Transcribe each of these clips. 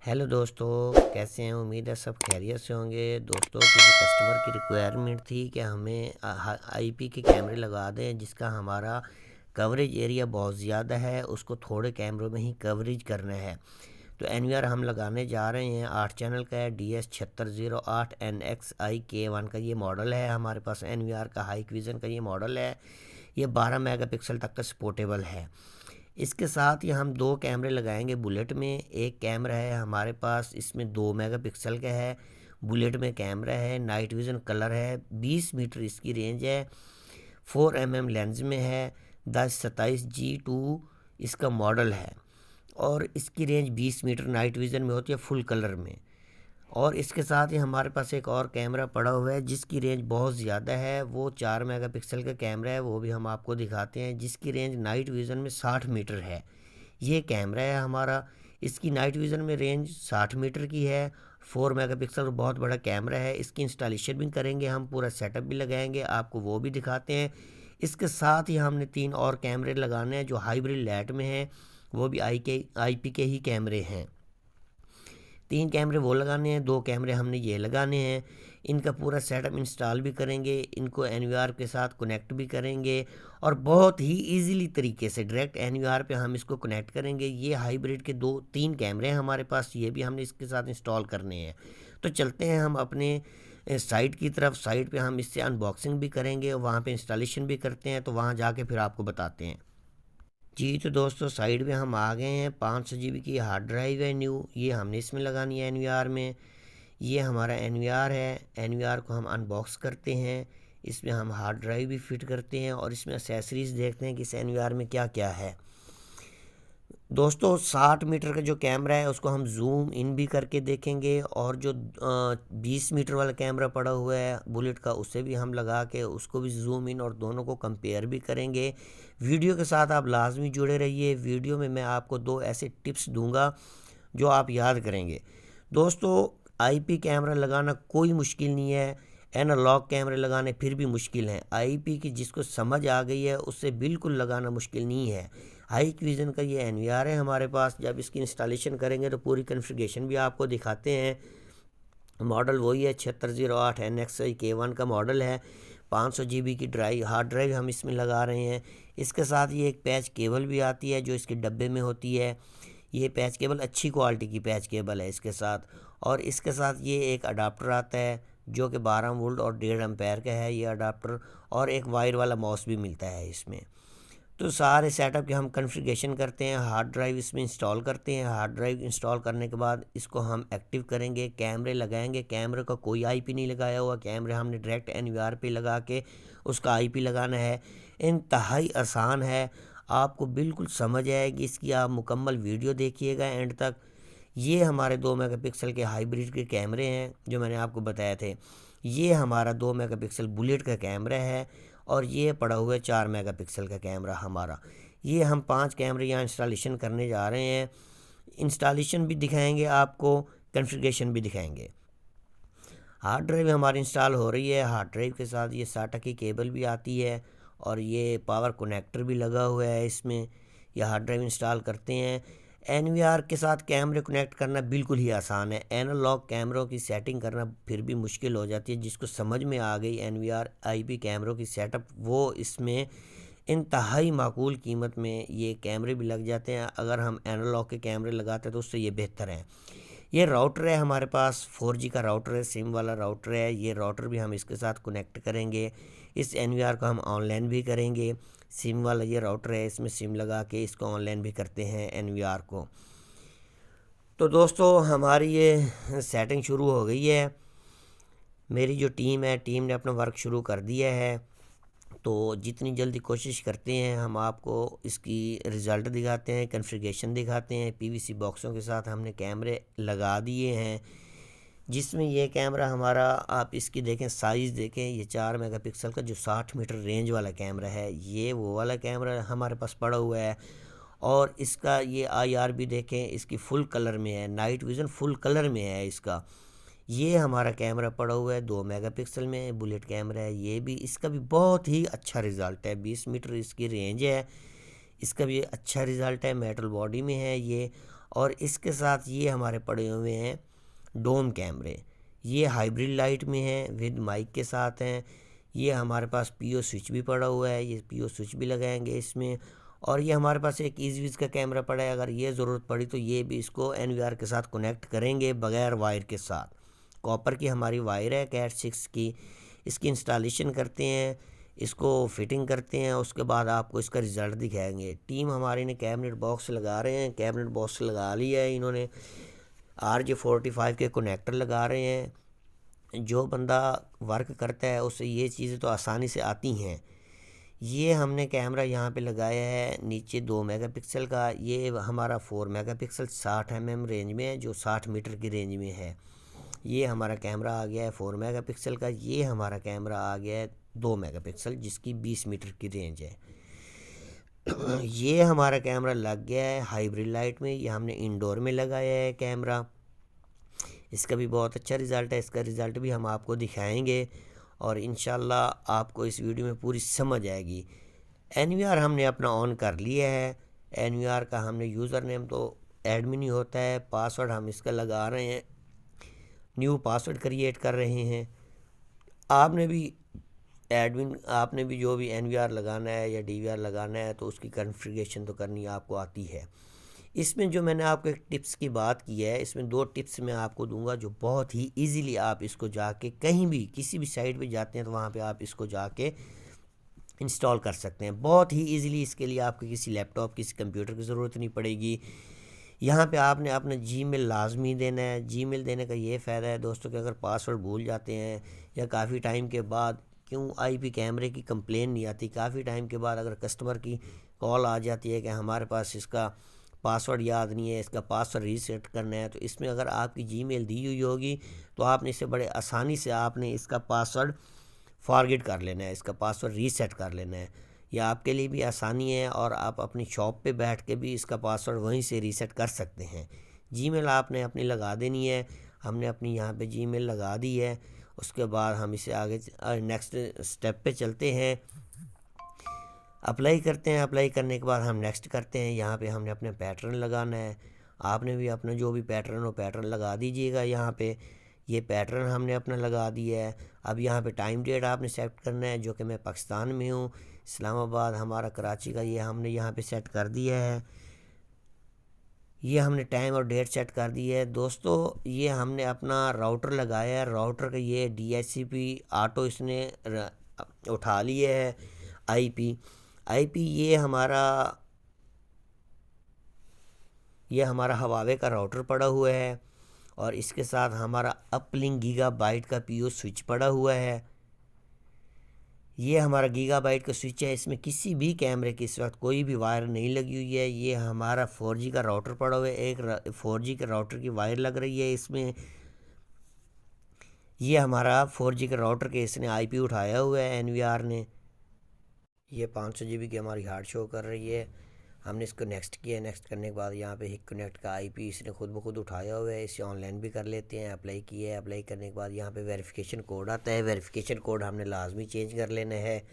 Hello दोस्तों, कैसे हैं? उम्मीद है सब खैरियत से होंगे। दोस्तों, किसी कस्टमर की रिक्वायरमेंट थी कि हमें आईपी के कैमरे लगा दें जिसका हमारा कवरेज एरिया बहुत ज़्यादा है, उसको थोड़े कैमरों में ही कवरेज करना है। तो एनवीआर हम लगाने जा रहे हैं। 8 चैनल का है, DS7608NXI-K1 का ये मॉडल है हमारे पास। एनवीआर का हाई विज़न का ये मॉडल है। ये 12 मेगापिक्सल तक का सपोर्टेबल है। इसके साथ ही हम दो कैमरे लगाएंगे बुलेट में। एक कैमरा है हमारे पास, इसमें 2 मेगापिक्सल का है। बुलेट में कैमरा है, नाइट विज़न कलर है, 20 मीटर इसकी रेंज है, 4 mm लेंस में है, 1027G2 इसका मॉडल है और इसकी रेंज 20 मीटर नाइट विज़न में होती है फुल कलर में। और इसके साथ ही हमारे पास एक और कैमरा पड़ा हुआ है जिसकी रेंज बहुत ज़्यादा है, वो 4 मेगापिक्सल का कैमरा है, वो भी हम आपको दिखाते हैं, जिसकी रेंज नाइट विज़न में 60 मीटर है। ये कैमरा है हमारा, इसकी नाइट विज़न में रेंज 60 मीटर की है। 4 मेगापिक्सल बहुत बड़ा कैमरा है। इसकी इंस्टॉलेशन भी करेंगे हम, पूरा सेटअप भी लगाएंगे, आपको वो भी दिखाते हैं। इसके साथ ही हमने 3 और कैमरे लगाने हैं जो हाइब्रिड लाइट में हैं, वो भी आईपी के ही कैमरे हैं। 3 कैमरे वो लगाने हैं, 2 कैमरे हमने ये लगाने हैं। इनका पूरा सेटअप इंस्टॉल भी करेंगे, इनको एनवीआर के साथ कनेक्ट भी करेंगे और बहुत ही इजीली तरीके से डायरेक्ट एनवीआर पे हम इसको कनेक्ट करेंगे। ये हाइब्रिड के 2-3 कैमरे हैं हमारे पास, ये भी हमने इसके साथ इंस्टॉल करने हैं। तो चलते हैं हम अपने साइट की तरफ। साइट पे हम इससे अनबॉक्सिंग भी करेंगे, वहाँ पे इंस्टॉलेशन भी करते हैं, तो वहाँ जाके फिर आपको बताते हैं। जी तो दोस्तों, साइड में हम आ गए हैं। 500 GB की हार्ड ड्राइव है न्यू, ये हमने इसमें लगानी है एनवीआर में। ये हमारा एनवीआर है। एनवीआर को हम अनबॉक्स करते हैं, इसमें हम हार्ड ड्राइव भी फिट करते हैं और इसमें एक्सेसरीज़ देखते हैं कि इस एनवीआर में क्या क्या है। दोस्तों, 60 मीटर का जो कैमरा है उसको हम जूम इन भी करके देखेंगे और जो 20 मीटर वाला कैमरा पड़ा हुआ है बुलेट का, उसे भी हम लगा के उसको भी जूम इन और दोनों को कंपेयर भी करेंगे। वीडियो के साथ आप लाजमी जुड़े रहिए। वीडियो में मैं आपको 2 ऐसे टिप्स दूंगा जो आप याद करेंगे। दोस्तों, आईपी कैमरा लगाना कोई मुश्किल नहीं है, एनालॉग कैमरे लगाने फिर भी मुश्किल हैं। आईपी की जिसको समझ आ गई है उससे बिल्कुल लगाना मुश्किल नहीं है। हाई विज़न का ये एनवीआर है हमारे पास। जब इसकी इंस्टॉलेशन करेंगे तो पूरी कॉन्फ़िगरेशन भी आपको दिखाते हैं। मॉडल वही है, 7608NXI-K1 का मॉडल है। 500 GB की हार्ड ड्राइव हम इसमें लगा रहे हैं। इसके साथ ये एक पैच केबल भी आती है जो इसके डब्बे में होती है। ये पैच केबल अच्छी क्वालिटी की पैच केबल है इसके साथ। और इसके साथ ये एक अडाप्टर आता है जो कि 12 वोल्ट और 1.5 एम्पेयर का है ये अडाप्टर, और एक वायर वाला माउस भी मिलता है इसमें। तो सारे सेटअप की हम कॉन्फ़िगरेशन करते हैं, हार्ड ड्राइव इसमें इंस्टॉल करते हैं। हार्ड ड्राइव इंस्टॉल करने के बाद इसको हम एक्टिव करेंगे, कैमरे लगाएंगे। कैमरे का कोई आईपी नहीं लगाया हुआ, कैमरे हमने डायरेक्ट एनवीआर पे लगा के उसका आईपी लगाना है। इंतहाई आसान है, आपको बिल्कुल समझ आएगी। इसकी आप मुकम्मल वीडियो देखिएगा एंड तक। ये हमारे 2 मेगापिक्सल के हाइब्रिड के कैमरे हैं जो मैंने आपको बताए थे। ये हमारा 2 मेगापिक्सल बुलेट का कैमरा है और ये पड़ा हुआ है 4 मेगापिक्सल का कैमरा हमारा। ये हम 5 कैमरे यहाँ इंस्टॉलेशन करने जा रहे हैं। इंस्टॉलेशन भी दिखाएंगे आपको, कॉन्फ़िगरेशन भी दिखाएंगे। हार्ड ड्राइव हमारी इंस्टॉल हो रही है। हार्ड ड्राइव के साथ ये साटा की केबल भी आती है और ये पावर कनेक्टर भी लगा हुआ है इसमें। यह हार्ड ड्राइव इंस्टॉल करते हैं। एनवीआर के साथ कैमरे कनेक्ट करना बिल्कुल ही आसान है। एनालॉग कैमरों की सेटिंग करना फिर भी मुश्किल हो जाती है। जिसको समझ में आ गई एनवीआर आईपी कैमरों की सेटअप, वो इसमें इंतहाई माकूल कीमत में ये कैमरे भी लग जाते हैं। अगर हम एनालॉग के कैमरे लगाते हैं तो उससे ये बेहतर है। ये राउटर है हमारे पास, 4G का राउटर है, सिम वाला राउटर है। ये राउटर भी हम इसके साथ कनेक्ट करेंगे। इस एनवीआर को हम ऑनलाइन भी करेंगे। सिम वाला ये राउटर है, इसमें सिम लगा के इसको ऑनलाइन भी करते हैं एनवीआर को। तो दोस्तों, हमारी ये सेटिंग शुरू हो गई है। मेरी जो टीम है, टीम ने अपना वर्क शुरू कर दिया है। तो जितनी जल्दी कोशिश करते हैं हम आपको इसकी रिज़ल्ट दिखाते हैं, कॉन्फ़िगरेशन दिखाते हैं। पीवीसी बॉक्सों के साथ हमने कैमरे लगा दिए हैं, जिसमें ये कैमरा हमारा, आप इसकी देखें साइज़ देखें, ये 4 मेगापिक्सल का जो 60 मीटर रेंज वाला कैमरा है, ये वो वाला कैमरा हमारे पास पड़ा हुआ है। और इसका ये आईआर भी देखें, इसकी फुल कलर में है, नाइट विज़न फुल कलर में है इसका। ये हमारा कैमरा पड़ा हुआ है 2 मेगापिक्सल में, बुलेट कैमरा है ये भी। इसका भी बहुत ही अच्छा रिज़ल्ट है, 20 मीटर इसकी रेंज है। इसका भी अच्छा रिज़ल्ट है, मेटल बॉडी में है ये। और इसके साथ ये हमारे पड़े हुए हैं डोम कैमरे। ये हाइब्रिड लाइट में हैं, विद माइक के साथ हैं। ये हमारे पास पीओ स्विच भी पड़ा हुआ है, ये पीओ स्विच भी लगाएंगे इसमें। और ये हमारे पास एक ईज़विज़ का कैमरा पड़ा है, अगर ये ज़रूरत पड़ी तो ये भी इसको एनवीआर के साथ कनेक्ट करेंगे बगैर वायर के साथ। कॉपर की हमारी वायर है कैट 6 की, इसकी इंस्टॉलेशन करते हैं, इसको फिटिंग करते हैं, उसके बाद आपको इसका रिज़ल्ट दिखाएंगे। टीम हमारी ने कैबिनेट बॉक्स लगा रहे हैं, कैबिनेट बॉक्स लगा लिया है इन्होंने, RJ45 के कनेक्टर लगा रहे हैं। जो बंदा वर्क करता है उससे ये चीज़ें तो आसानी से आती हैं। ये हमने कैमरा यहाँ पे लगाया है नीचे 2 मेगापिक्सल का, ये हमारा 4 मेगापिक्सल 60 mm रेंज में है, जो 60 मीटर की रेंज में है। ये हमारा कैमरा आ गया है 4 मेगापिक्सल का। ये हमारा कैमरा आ गया है 2 मेगापिक्सल जिसकी 20 मीटर की रेंज है। ये हमारा कैमरा लग गया है हाइब्रिड लाइट में, ये हमने इंडोर में लगाया है कैमरा। इसका भी बहुत अच्छा रिज़ल्ट है, इसका रिज़ल्ट भी हम आपको दिखाएंगे और इंशाल्लाह आपको इस वीडियो में पूरी समझ आएगी। एनवीआर हमने अपना ऑन कर लिया है। एनवीआर का हमने यूज़र नेम तो एडमिन ही होता है, पासवर्ड हम इसका लगा रहे हैं, न्यू पासवर्ड क्रिएट कर रहे हैं। आपने भी एडमिन, आपने भी जो भी एनवीआर लगाना है या डीवीआर लगाना है तो उसकी कॉन्फ़िगरेशन तो करनी आपको आती है। इसमें जो मैंने आपको एक टिप्स की बात की है, इसमें 2 टिप्स मैं आपको दूंगा जो बहुत ही इजीली आप इसको जाके कहीं भी किसी भी साइट पे जाते हैं तो वहाँ पे आप इसको जाके इंस्टॉल कर सकते हैं बहुत ही इजीली। इसके लिए आपको किसी लैपटॉप किसी कंप्यूटर की ज़रूरत नहीं पड़ेगी। यहाँ पे आपने अपना जीमेल लाजमी देना है। जीमेल देने का ये फ़ायदा है दोस्तों कि अगर पासवर्ड भूल जाते हैं या काफ़ी टाइम के बाद, क्यों आईपी कैमरे की कंप्लेन नहीं आती, काफ़ी टाइम के बाद अगर कस्टमर की कॉल आ जाती है कि हमारे पास इसका पासवर्ड याद नहीं है, इसका पासवर्ड रीसेट करना है, तो इसमें अगर आपकी जीमेल दी हुई होगी तो आपने इसे बड़े आसानी से आपने इसका पासवर्ड फॉरगेट कर लेना है, इसका पासवर्ड रीसेट कर लेना है। यह आपके लिए भी आसानी है और आप अपनी शॉप पे बैठ के भी इसका पासवर्ड वहीं से रीसेट कर सकते हैं। जीमेल आपने अपनी लगा देनी है, हमने अपनी यहाँ पे जीमेल लगा दी है। उसके बाद हम इसे आगे नेक्स्ट स्टेप पे चलते हैं, अप्लाई करते हैं। अप्लाई करने के बाद हम नेक्स्ट करते हैं। यहाँ पे हमने अपने पैटर्न लगाना है, आपने भी अपना जो भी पैटर्न हो पैटर्न लगा दीजिएगा। यहाँ पे ये पैटर्न हमने अपना लगा दिया है। अब यहाँ पे टाइम डेट आपने सेट करना है, जो कि मैं पाकिस्तान में हूँ, इस्लामाबाद हमारा कराची का, ये हमने यहाँ पे सेट कर दिया है। ये हमने टाइम और डेट सेट कर दी है दोस्तों। ये हमने अपना राउटर लगाया है, राउटर का ये DHCP ऑटो इसने उठा लिया है। आईपी ये हमारा हवावे का राउटर पड़ा हुआ है और इसके साथ हमारा अपलिंक गीगाबाइट का पीओ स्विच पड़ा हुआ है। ये हमारा गीगाबाइट का स्विच है, इसमें किसी भी कैमरे की इस वक्त कोई भी वायर नहीं लगी हुई है। ये हमारा 4G का राउटर पड़ा हुआ है, एक 4G के राउटर की वायर लग रही है इसमें। ये हमारा 4G के राउटर के इसने आईपी उठाया हुआ है एनवीआर ने। ये 500 GB की हमारी हार्ड शो कर रही है। हमने इसको नेक्स्ट किया, नेक्स्ट करने के बाद यहाँ पे हिक कनेक्ट का आईपी इसने खुद ब खुद उठाया हुआ है। इसे ऑनलाइन भी कर लेते हैं। अप्लाई किया है, अप्लाई करने के बाद यहाँ पे वेरिफिकेशन कोड आता है, वेरिफिकेशन कोड हमने लाजमी चेंज कर लेना है।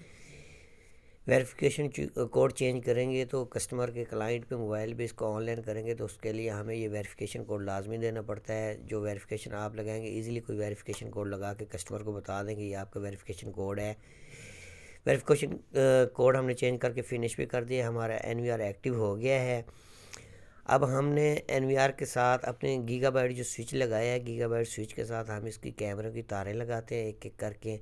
वेरिफिकेशन कोड चेंज करेंगे तो कस्टमर के क्लाइंट पे मोबाइल पे इसको ऑनलाइन करेंगे तो उसके लिए हमें ये वेरिफिकेशन कोड लाजमी देना पड़ता है। जो वेरिफिकेशन आप लगाएंगे ईज़िली कोई वेरिफिकेशन कोड लगा के कस्टमर को बता दें कि ये आपका वेरिफिकेशन कोड है। वेरिफिकेशन कोड हमने चेंज करके फिनिश भी कर दिया, हमारा एनवीआर एक्टिव हो गया है। अब हमने एनवीआर के साथ अपने गीगाबाइट जो स्विच लगाया है, गीगाबाइट स्विच के साथ हम इसकी कैमरे की तारें लगाते हैं एक एक करके।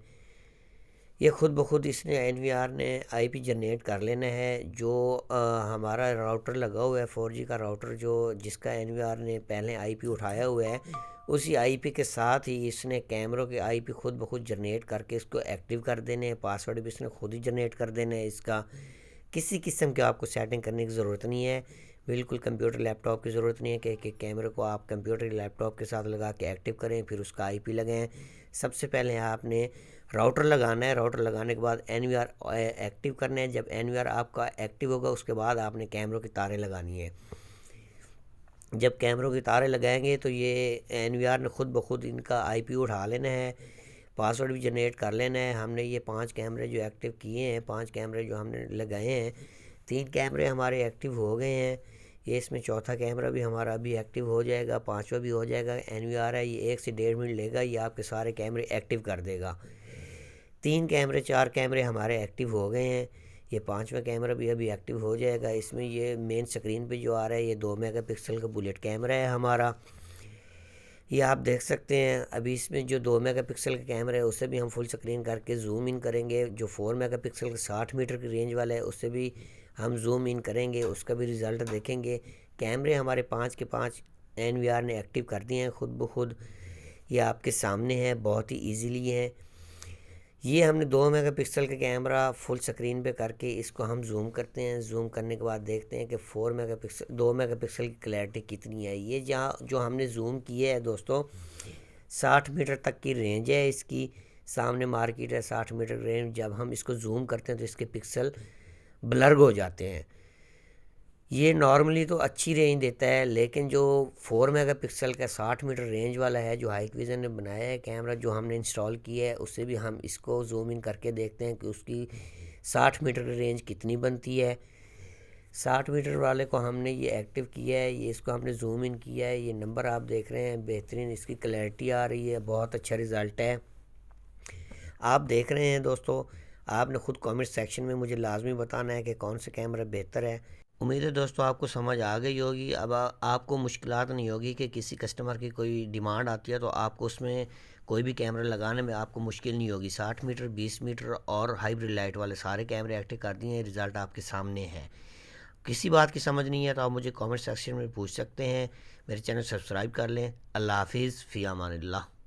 ये खुद ब खुद इसने एनवीआर ने आईपी जनरेट कर लेना है। जो हमारा राउटर लगा हुआ है 4G का राउटर, जो जिसका एनवीआर ने पहले आईपी उठाया हुआ है, उसी आईपी के साथ ही इसने कैमरों के आईपी खुद ब खुद जनरेट करके इसको एक्टिव कर देने हैं। पासवर्ड भी इसने खुद ही जनरेट कर देना है। इसका किसी किस्म की आपको सेटिंग करने की ज़रूरत नहीं है, बिल्कुल कंप्यूटर लैपटॉप की ज़रूरत नहीं है कि एक कैमरे को आप कंप्यूटर लैपटॉप के साथ लगा के एक्टिव करें फिर उसका आईपी लगाएं। सबसे पहले आपने राउटर लगाना है, राउटर लगाने के बाद एनवीआर एक्टिव करना है। जब एनवीआर आपका एक्टिव होगा उसके बाद आपने कैमरों की तारें लगानी है। जब कैमरों की तारें लगाएंगे तो ये एनवीआर ने खुद ब खुद इनका आईपी उठा लेना है, पासवर्ड भी जनरेट कर लेना है। हमने ये 5 कैमरे जो एक्टिव किए हैं, 5 कैमरे जो हमने लगाए हैं, 3 कैमरे हमारे एक्टिव हो गए हैं। ये इसमें चौथा कैमरा भी हमारा अभी एक्टिव हो जाएगा, पांचवा भी हो जाएगा। NVR है, ये 1 से 1.5 मिनट लेगा, ये आपके सारे कैमरे एक्टिव कर देगा। 3 कैमरे 4 कैमरे हमारे एक्टिव हो गए हैं। ये पांचवा कैमरा भी अभी एक्टिव हो जाएगा। इसमें ये मेन स्क्रीन पे जो आ रहा है ये 2 मेगापिक्सल का बुलेट कैमरा है हमारा। ये आप देख सकते हैं। अभी इसमें जो 2 मेगापिक्सल का कैमरा है उसे भी हम फुल स्क्रीन करके जूम इन करेंगे। जो 4 मेगापिक्सल का 60 मीटर की रेंज वाला है उससे भी हम जूम इन करेंगे, उसका भी रिज़ल्ट देखेंगे। कैमरे हमारे 5 के 5 NVR ने एक्टिव कर दिए हैं खुद ब खुद। ये आपके सामने है, बहुत ही ईजीली है। ये हमने 2 मेगापिक्सल का कैमरा फुल स्क्रीन पे करके इसको हम जूम करते हैं। जूम करने के बाद देखते हैं कि 2 मेगापिक्सल की क्लैरिटी कितनी है। ये जहाँ जो हमने जूम किया है दोस्तों, 60 मीटर तक की रेंज है इसकी। सामने मार्केट है 60 मीटर रेंज। जब हम इसको जूम करते हैं तो इसके पिक्सल ब्लर हो जाते हैं। ये नॉर्मली तो अच्छी रेंज देता है, लेकिन जो 4 मेगापिक्सल का 60 मीटर रेंज वाला है जो हाइकविज़न ने बनाया है कैमरा, जो हमने इंस्टॉल किया है, उससे भी हम इसको जूम इन करके देखते हैं कि उसकी 60 मीटर की रेंज कितनी बनती है। 60 मीटर वाले को हमने ये एक्टिव किया है, ये इसको हमने जूम इन किया है। ये नंबर आप देख रहे हैं, बेहतरीन इसकी क्लैरिटी आ रही है, बहुत अच्छा रिज़ल्ट है। आप देख रहे हैं दोस्तों, आपने ख़ुद कमेंट सेक्शन में मुझे लाजमी बताना है कि कौन सा कैमरा बेहतर है। उम्मीद है दोस्तों आपको समझ आ गई होगी। अब आपको मुश्किलात नहीं होगी कि किसी कस्टमर की कोई डिमांड आती है तो आपको उसमें कोई भी कैमरा लगाने में आपको मुश्किल नहीं होगी। 60 मीटर, 20 मीटर और हाइब्रिड लाइट वाले सारे कैमरे एक्टिव कर दिए हैं, रिज़ल्ट आपके सामने है। किसी बात की समझ नहीं है तो आप मुझे कमेंट सेक्शन में पूछ सकते हैं। मेरे चैनल सब्सक्राइब कर लें। अल्लाह हाफिज़, फ़ी अमानिल्लाह।